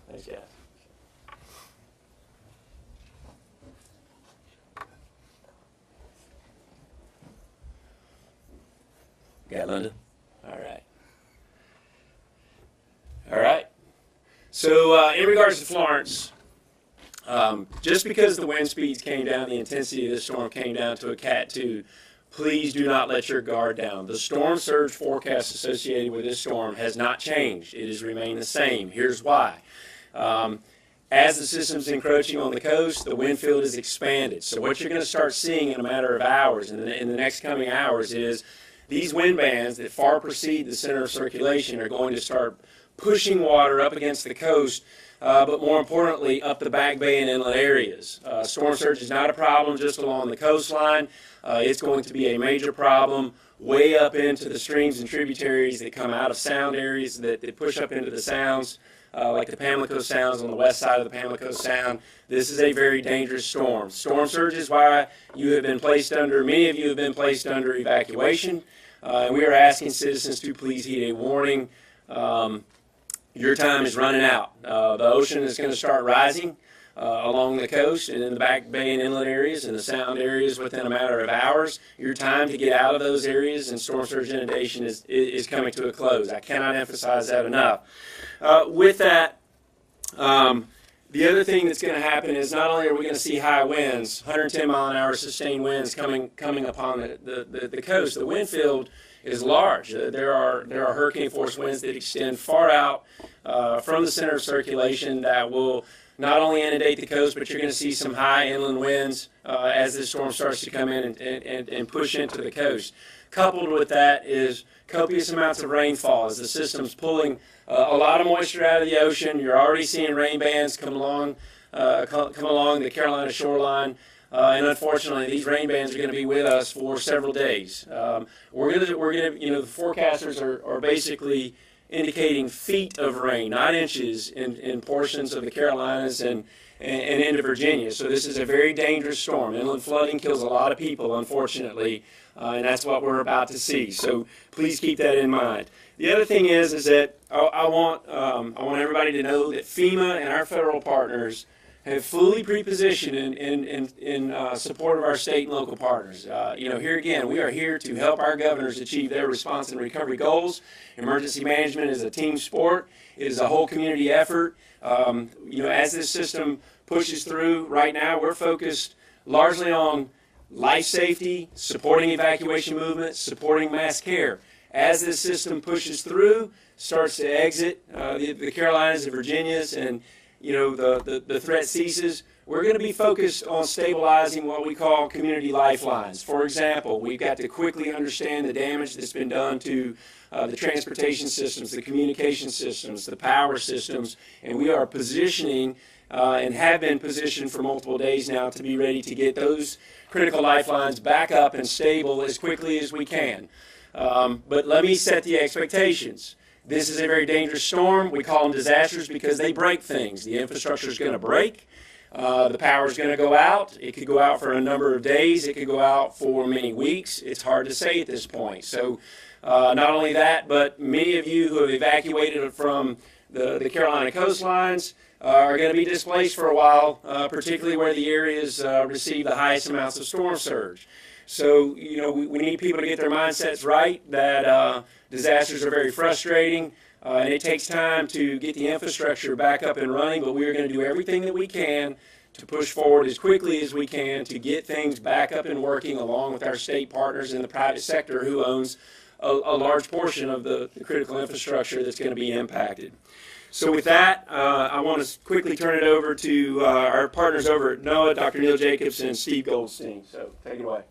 Thanks, guys. Got Linda? All right. All right. So in regards to Florence, just because the wind speeds came down, the intensity of this storm came down to a Cat 2, please do not let your guard down. The storm surge forecast associated with this storm has not changed. It has remained the same. Here's why. As the system's encroaching on the coast, the wind field is expanded. So what you're going to start seeing in a matter of hours, in the next coming hours, is these wind bands that far precede the center of circulation are going to start pushing water up against the coast, but more importantly, up the back bay and inlet areas. Storm surge is not a problem just along the coastline. It's going to be a major problem way up into the streams and tributaries that come out of sound areas that push up into the sounds, like the Pamlico Sounds on the west side of the Pamlico Sound. This is a very dangerous storm. Storm surge is why you have been placed under, many of you have been placed under evacuation. And we are asking citizens to please heed a warning. Your time is running out. The ocean is going to start rising along the coast and in the back bay and inlet areas and the sound areas within a matter of hours. Your time to get out of those areas and storm surge inundation is coming to a close. I cannot emphasize that enough. With that, the other thing that's going to happen is not only are we going to see high winds, 110-mile-an-hour sustained winds coming upon the coast, the wind field is large. There are hurricane force winds that extend far out from the center of circulation that will not only inundate the coast, but you're going to see some high inland winds as this storm starts to come in and push into the coast. Coupled with that is copious amounts of rainfall as the system's pulling a lot of moisture out of the ocean. You're already seeing rain bands come along the Carolina shoreline. And unfortunately, these rain bands are going to be with us for several days. The forecasters are basically indicating feet of rain, not inches, in portions of the Carolinas and into Virginia. So this is a very dangerous storm. Inland flooding kills a lot of people, unfortunately, and that's what we're about to see. So please keep that in mind. The other thing is that I want everybody to know that FEMA and our federal partners have fully pre-positioned in support of our state and local partners. Here again, we are here to help our governors achieve their response and recovery goals. Emergency management is a team sport. It is a whole community effort. As this system pushes through right now, we're focused largely on life safety, supporting evacuation movements, supporting mass care. As this system pushes through, starts to exit the Carolinas and Virginias, and the threat ceases, we're going to be focused on stabilizing what we call community lifelines. For example, we've got to quickly understand the damage that's been done to the transportation systems, the communication systems, the power systems, and we are positioning and have been positioned for multiple days now to be ready to get those critical lifelines back up and stable as quickly as we can. But let me set the expectations. This is a very dangerous storm. We call them disasters because they break things. The infrastructure is going to break. The power is going to go out. It could go out for a number of days. It could go out for many weeks. It's hard to say at this point. So not only that, but many of you who have evacuated from the Carolina coastlines are going to be displaced for a while, particularly where the areas receive the highest amounts of storm surge. So, we need people to get their mindsets right that disasters are very frustrating, and it takes time to get the infrastructure back up and running, but we are going to do everything that we can to push forward as quickly as we can to get things back up and working along with our state partners in the private sector who owns a large portion of the critical infrastructure that's going to be impacted. So with that, I want to quickly turn it over to our partners over at NOAA, Dr. Neil Jacobs and Steve Goldstein. So take it away.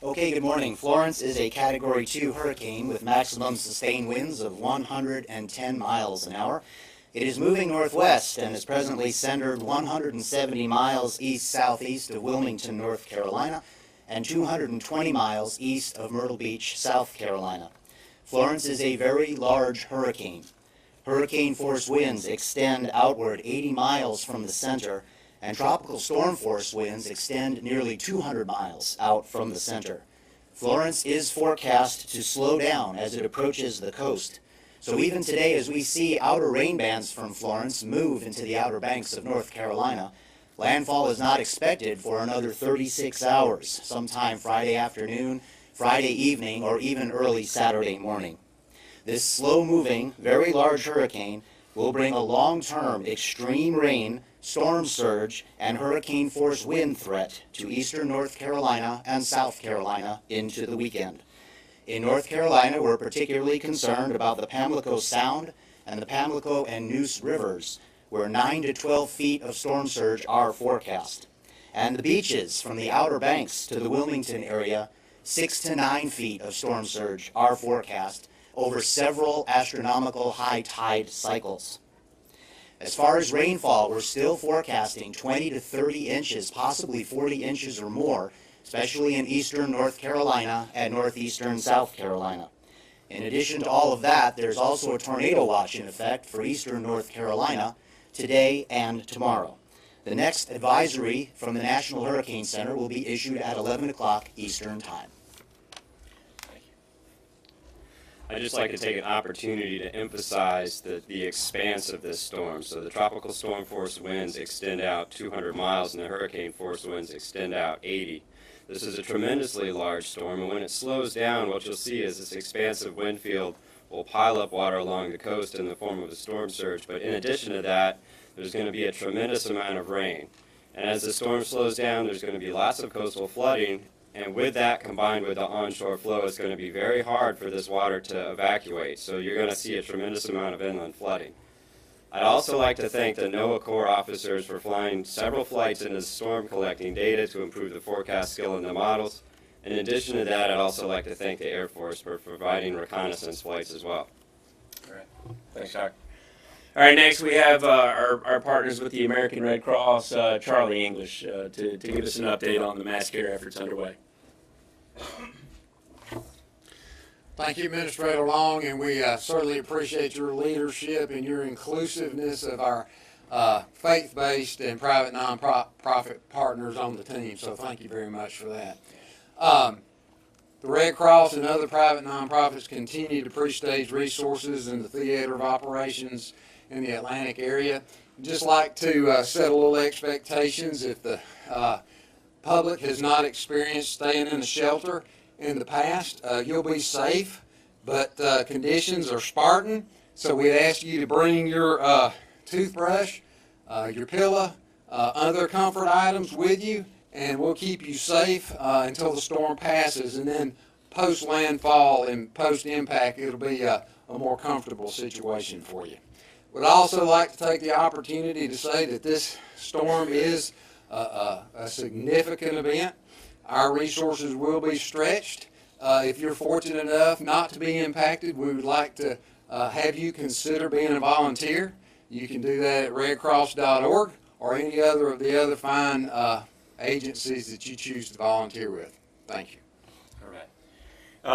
Okay, good morning. Florence is a Category 2 hurricane with maximum sustained winds of 110 miles an hour. It is moving northwest and is presently centered 170 miles east-southeast of Wilmington, North Carolina, and 220 miles east of Myrtle Beach, South Carolina. Florence is a very large hurricane. Hurricane-force winds extend outward 80 miles from the center, and tropical storm-force winds extend nearly 200 miles out from the center. Florence is forecast to slow down as it approaches the coast. So even today, as we see outer rain bands from Florence move into the outer banks of North Carolina, landfall is not expected for another 36 hours, sometime Friday afternoon, Friday evening, or even early Saturday morning. This slow-moving, very large hurricane will bring a long-term extreme rain, storm surge, and hurricane-force wind threat to eastern North Carolina and South Carolina into the weekend. In North Carolina, we're particularly concerned about the Pamlico Sound and the Pamlico and Neuse rivers, where 9 to 12 feet of storm surge are forecast. And the beaches from the Outer Banks to the Wilmington area, 6 to 9 feet of storm surge are forecast over several astronomical high tide cycles. As far as rainfall, we're still forecasting 20 to 30 inches, possibly 40 inches or more, especially in eastern North Carolina and northeastern South Carolina. In addition to all of that, there's also a tornado watch in effect for eastern North Carolina today and tomorrow. The next advisory from the National Hurricane Center will be issued at 11 o'clock Eastern Time. I'd just like to take an opportunity to emphasize the expanse of this storm. So the tropical storm force winds extend out 200 miles and the hurricane force winds extend out 80. This is a tremendously large storm, and when it slows down, what you'll see is this expansive wind field will pile up water along the coast in the form of a storm surge. But in addition to that, there's going to be a tremendous amount of rain. And as the storm slows down, there's going to be lots of coastal flooding. And with that, combined with the onshore flow, it's going to be very hard for this water to evacuate. So you're going to see a tremendous amount of inland flooding. I'd also like to thank the NOAA Corps officers for flying several flights into the storm collecting data to improve the forecast skill in the models. In addition to that, I'd also like to thank the Air Force for providing reconnaissance flights as well. All right. Thanks, Doc. All right, next we have our partners with the American Red Cross, Charlie English, to give us an update on the mass care efforts underway. Thank you, Administrator Long, and we certainly appreciate your leadership and your inclusiveness of our faith-based and private nonprofit partners on the team, so thank you very much for that. The Red Cross and other private nonprofits continue to pre-stage resources in the theater of operations in the Atlantic area. I'd just like to set a little expectations. If the public has not experienced staying in a shelter in the past, you'll be safe, but conditions are Spartan, so we'd ask you to bring your toothbrush, your pillow, other comfort items with you, and we'll keep you safe until the storm passes, and then post-landfall and post-impact, it'll be a more comfortable situation for you. Would also like to take the opportunity to say that this storm is a significant event. Our resources will be stretched. If you're fortunate enough not to be impacted, we would like to have you consider being a volunteer. You can do that at redcross.org or any other of the other fine agencies that you choose to volunteer with. Thank you. All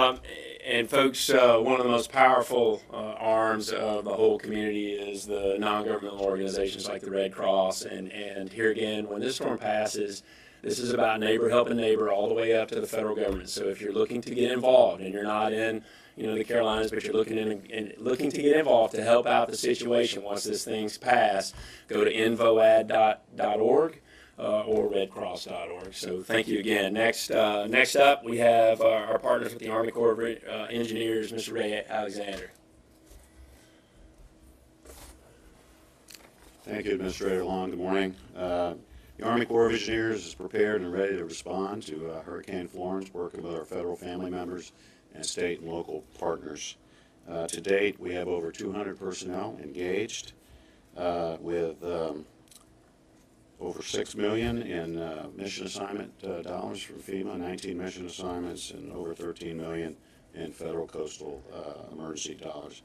right. And folks, one of the most powerful arms of the whole community is the non-governmental organizations like the Red Cross. And here again, when this storm passes, this is about neighbor helping neighbor all the way up to the federal government. So if you're looking to get involved and you're not in, the Carolinas, but you're looking to get involved to help out the situation once this thing's passed, go to infoad.org. Or redcross.org. So thank you again. Next up, we have our partners with the Army Corps of Engineers, Mr. Ray Alexander. Thank you, Administrator Long. Good morning. The Army Corps of Engineers is prepared and ready to respond to Hurricane Florence, working with our federal family members and state and local partners. To date, we have over 200 personnel engaged with over $6 million in mission assignment dollars from FEMA, 19 mission assignments, and over $13 million in federal coastal emergency dollars.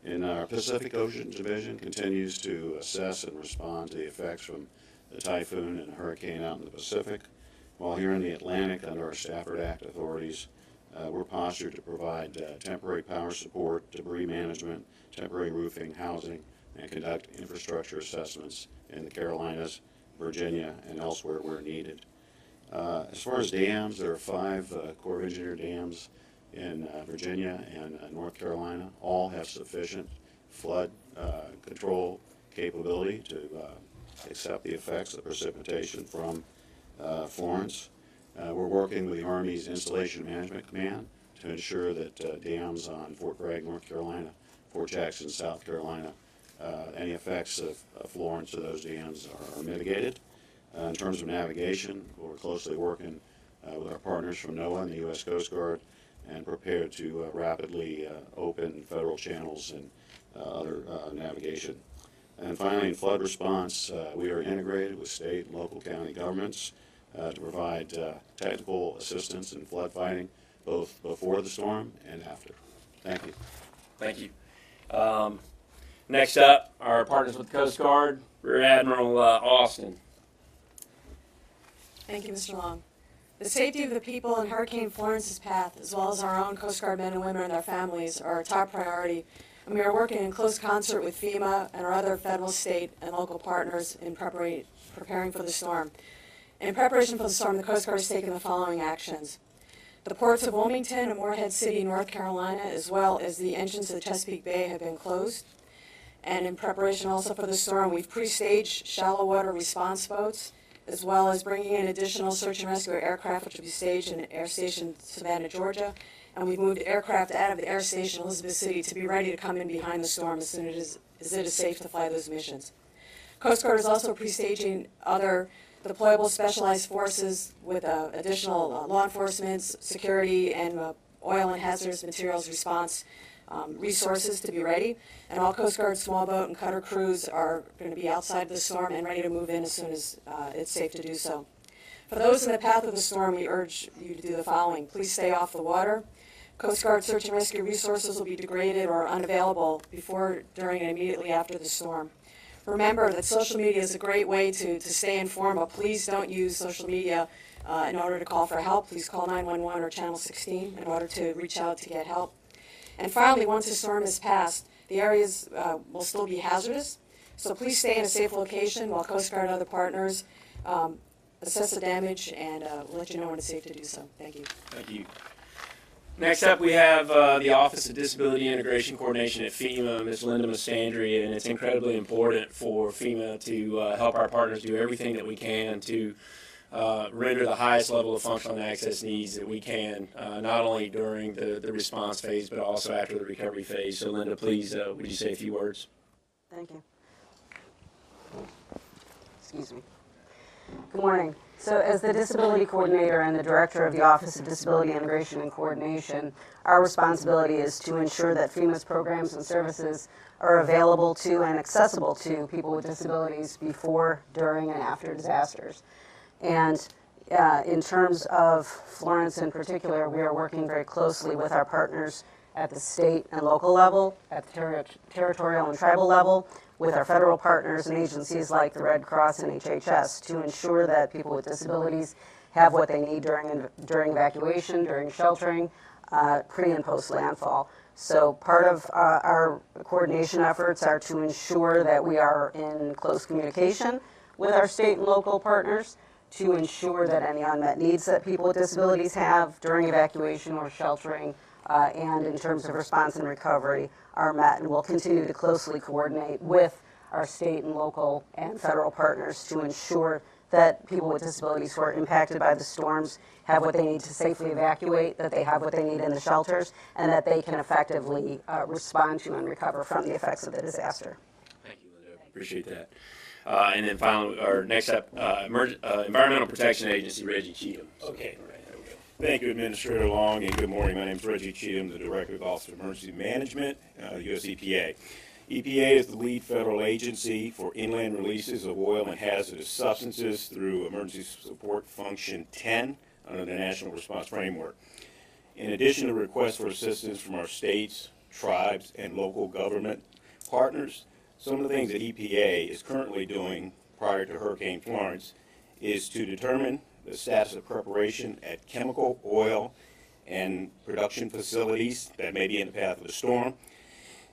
And our Pacific Ocean Division continues to assess and respond to the effects from the typhoon and hurricane out in the Pacific, while here in the Atlantic, under our Stafford Act authorities, we're postured to provide temporary power support, debris management, temporary roofing, housing, and conduct infrastructure assessments in the Carolinas, Virginia, and elsewhere where needed. As far as dams, there are 5 Corps of Engineer dams in Virginia and North Carolina all have sufficient flood control capability to accept the effects of precipitation from Florence. We're working with the Army's Installation Management Command to ensure that dams on Fort Bragg, North Carolina, Fort Jackson, South Carolina, any effects of Florence to those dams are mitigated. In terms of navigation, we're closely working with our partners from NOAA and the U.S. Coast Guard and prepared to rapidly open federal channels and other navigation. And finally, in flood response, we are integrated with state and local county governments to provide technical assistance in flood fighting, both before the storm and after. Thank you. Thank you. Next up, our partners with the Coast Guard, Rear Admiral Austin. Thank you, Mr. Long. The safety of the people in Hurricane Florence's path, as well as our own Coast Guard men and women and their families, are our top priority, and we are working in close concert with FEMA and our other federal, state, and local partners in preparing for the storm. In preparation for the storm, the Coast Guard has taken the following actions. The ports of Wilmington and Morehead City, North Carolina, as well as the entrance to the Chesapeake Bay have been closed. And in preparation also for the storm, we've pre-staged shallow water response boats, as well as bringing in additional search and rescue aircraft, which will be staged in Air Station Savannah, Georgia. And we've moved aircraft out of the Air Station Elizabeth City to be ready to come in behind the storm as soon as it is safe to fly those missions. Coast Guard is also pre-staging other deployable specialized forces with additional law enforcement, security, and oil and hazardous materials response resources to be ready. And all Coast Guard small boat and cutter crews are going to be outside the storm and ready to move in as soon as it's safe to do so. For those in the path of the storm, we urge you to do the following. Please stay off the water. Coast Guard search and rescue resources will be degraded or unavailable before, during, and immediately after the storm. Remember that social media is a great way to stay informed, but please don't use social media in order to call for help. Please call 911 or Channel 16 in order to reach out to get help. And finally, once the storm is passed, the areas will still be hazardous, so please stay in a safe location while Coast Guard and other partners assess the damage and we'll let you know when it's safe to do so. Thank you. Thank you. Next up, we have the Office of Disability Integration Coordination at FEMA, Ms. Linda Mastandri, and it's incredibly important for FEMA to help our partners do everything that we can to render the highest level of functional and access needs that we can, not only during the response phase, but also after the recovery phase. So, Linda, please, would you say a few words? Thank you. Excuse me. Good morning. So as the Disability Coordinator and the Director of the Office of Disability Integration and Coordination, our responsibility is to ensure that FEMA's programs and services are available to and accessible to people with disabilities before, during, and after disasters. And in terms of Florence in particular, we are working very closely with our partners at the state and local level, at the territorial and tribal level, with our federal partners and agencies like the Red Cross and HHS to ensure that people with disabilities have what they need during evacuation, during sheltering, pre and post landfall. So part of our coordination efforts are to ensure that we are in close communication with our state and local partners to ensure that any unmet needs that people with disabilities have during evacuation or sheltering and in terms of response and recovery are met, and we'll continue to closely coordinate with our state and local and federal partners to ensure that people with disabilities who are impacted by the storms have what they need to safely evacuate, that they have what they need in the shelters, and that they can effectively respond to and recover from the effects of the disaster. Thank you, Linda. Appreciate that. And then finally, or next up, Environmental Protection Agency, Reggie Cheatham. Okay. Thank you, Administrator Long, and good morning. My name is Reggie Cheatham, the Director of the Office of Emergency Management, U.S. EPA. EPA is the lead federal agency for inland releases of oil and hazardous substances through Emergency Support Function 10 under the National Response Framework. In addition to requests for assistance from our states, tribes, and local government partners, some of the things that EPA is currently doing prior to Hurricane Florence is to determine the status of preparation at chemical, oil, and production facilities that may be in the path of the storm,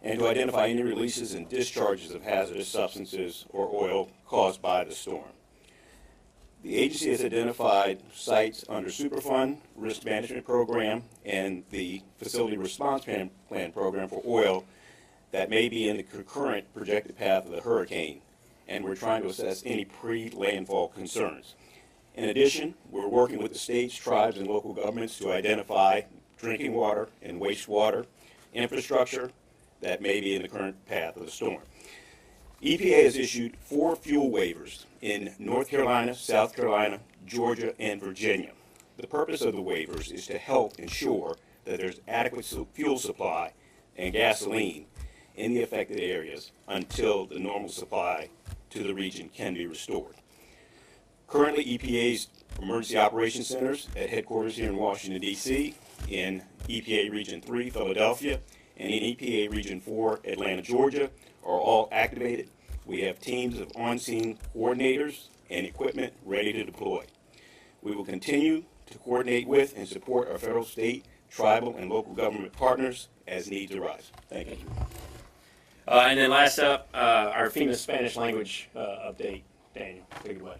and to identify any releases and discharges of hazardous substances or oil caused by the storm. The agency has identified sites under Superfund Risk Management Program and the Facility Response Plan Program for oil that may be in the current projected path of the hurricane, and we're trying to assess any pre-landfall concerns. In addition, we're working with the states, tribes, and local governments to identify drinking water and wastewater infrastructure that may be in the current path of the storm. EPA has issued 4 fuel waivers in North Carolina, South Carolina, Georgia, and Virginia. The purpose of the waivers is to help ensure that there's adequate fuel supply and gasoline in the affected areas until the normal supply to the region can be restored. Currently, EPA's emergency operations centers at headquarters here in Washington, D.C., in EPA Region 3, Philadelphia, and in EPA Region 4, Atlanta, Georgia, are all activated. We have teams of on-scene coordinators and equipment ready to deploy. We will continue to coordinate with and support our federal, state, tribal, and local government partners as needs arise. Thank you. And then last up, our FEMA Spanish language update. Daniel, take it away.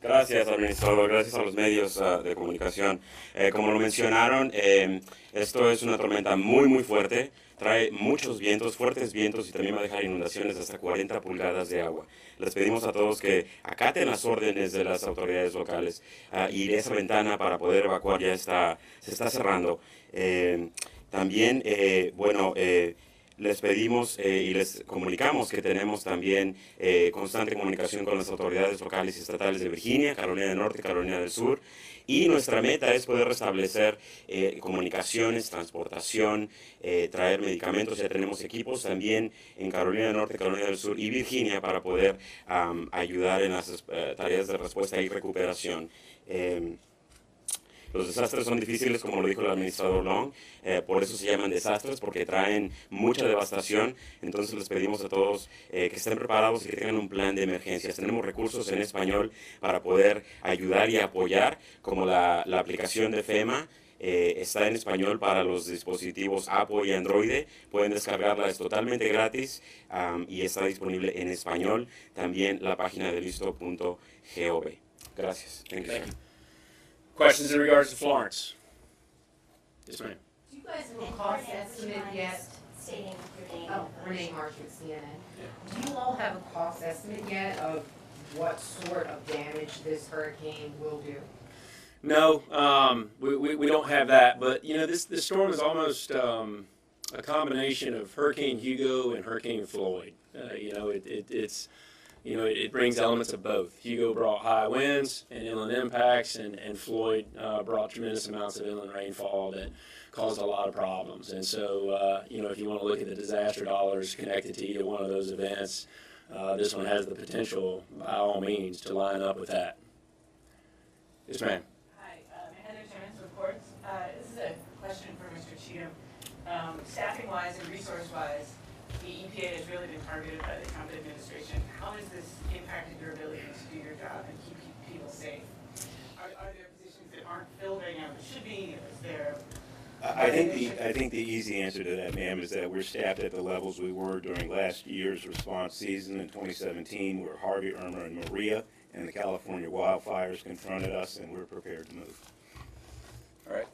Gracias, administrador. Gracias a los medios de comunicación. Como lo mencionaron, esto es una tormenta muy fuerte. Trae muchos vientos, fuertes vientos, y también va a dejar inundaciones de hasta 40 pulgadas de agua. Les pedimos a todos que acaten las órdenes de las autoridades locales y esa ventana para poder evacuar ya se está cerrando. También, les pedimos y les comunicamos que tenemos también constante comunicación con las autoridades locales y estatales de Virginia, Carolina del Norte y Carolina del Sur, y nuestra meta es poder restablecer comunicaciones, transportación, traer medicamentos. Ya tenemos equipos también en Carolina del Norte, Carolina del Sur y Virginia para poder ayudar en las tareas de respuesta y recuperación. Los desastres son difíciles, como lo dijo el administrador Long, por eso se llaman desastres, porque traen mucha devastación. Entonces les pedimos a todos que estén preparados y que tengan un plan de emergencias. Tenemos recursos en español para poder ayudar y apoyar, como la aplicación de FEMA. Está en español para los dispositivos Apple y Android. Pueden descargarla, es totalmente gratis y está disponible en español. También la página de listo.gov. Gracias. Thank you. Questions in regards to Florence? Yes, ma'am. Do you guys have a cost estimate yet? Stating your name. Oh, Renee Marshall, CNN. Do you all have a cost estimate yet of what sort of damage this hurricane will do? No, we don't have that. But you know, this storm is almost a combination of Hurricane Hugo and Hurricane Floyd. It brings elements of both. Hugo brought high winds and inland impacts, and Floyd brought tremendous amounts of inland rainfall that caused a lot of problems. And so, if you want to look at the disaster dollars connected to either one of those events, this one has the potential, by all means, to line up with that. Yes, ma'am. Hi, Heather Terrence, reports. This is a question for Mr. Cheatham. Staffing-wise and resource-wise, the EPA has really been targeted by the Trump administration. How has this impacted your ability to do your job and keep people safe? Are there positions that aren't filled right now that should be? Is there? I think the easy answer to that, ma'am, is that we're staffed at the levels we were during last year's response season in 2017, where Harvey, Irma, and Maria and the California wildfires confronted us, and we're prepared to move. All right.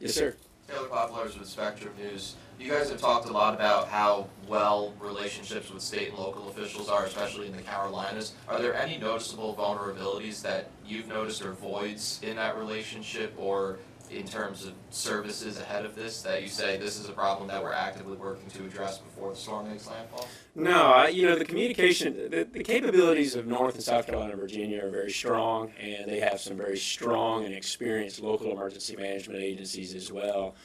Yes, sir. Taylor Poplars with Spectrum News. You guys have talked a lot about how well relationships with state and local officials are, especially in the Carolinas. Are there any noticeable vulnerabilities that you've noticed or voids in that relationship, or in terms of services ahead of this, that you say this is a problem that we're actively working to address before the storm makes landfall? No, the communication, the capabilities of North and South Carolina and Virginia are very strong, and they have some very strong and experienced local emergency management agencies as well.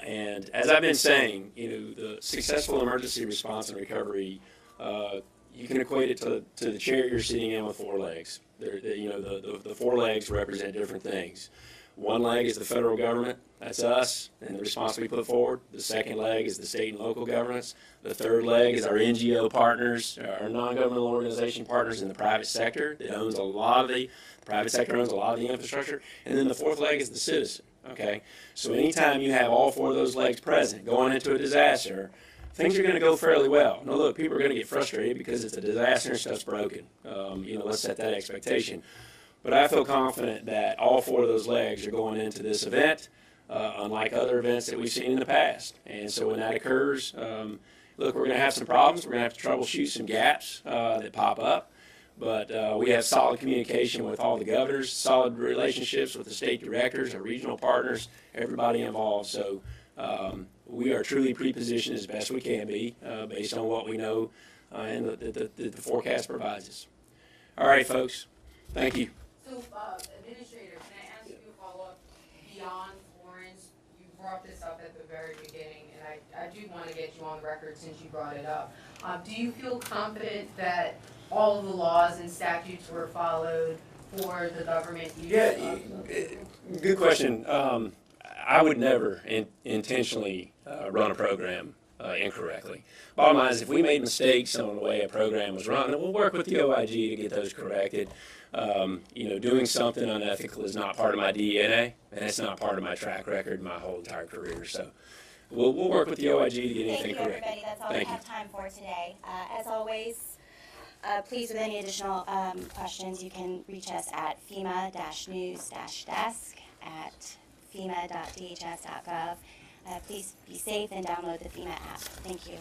And as I've been saying, the successful emergency response and recovery, you can equate it to the chair you're sitting in with 4 legs. The 4 legs represent different things. One leg is the federal government, that's us, and the response we put forward. The second leg is the state and local governments. The third leg is our NGO partners, our non-governmental organization partners in the private sector that owns a lot of the private sector owns a lot of the infrastructure. And then the fourth leg is the citizen, okay? So anytime you have all 4 of those legs present going into a disaster, things are going to go fairly well. Now, look, people are going to get frustrated because it's a disaster and stuff's broken. Let's set that expectation. But I feel confident that all 4 of those legs are going into this event, unlike other events that we've seen in the past. And so when that occurs, look, we're going to have some problems. We're going to have to troubleshoot some gaps that pop up. But we have solid communication with all the governors, solid relationships with the state directors, our regional partners, everybody involved. So we are truly pre-positioned as best we can be based on what we know and the forecast provides us. All right, folks. Thank you. So, Administrator, can I ask you a follow-up beyond Florence? You brought this up at the very beginning, and I do want to get you on the record since you brought it up. Do you feel confident that all of the laws and statutes were followed for the government use? Yeah, good question. I would never intentionally run a program incorrectly. Bottom line is, if we made mistakes on the way a program was run, then we'll work with the OIG to get those corrected. Doing something unethical is not part of my DNA, and it's not part of my track record my whole entire career. So we'll work with the OIG to get anything corrected. Thank you, everybody. That's all we have time for today. As always, please, with any additional questions, you can reach us at FEMA-news-desk at FEMA.dhs.gov. Please be safe and download the FEMA app. Thank you.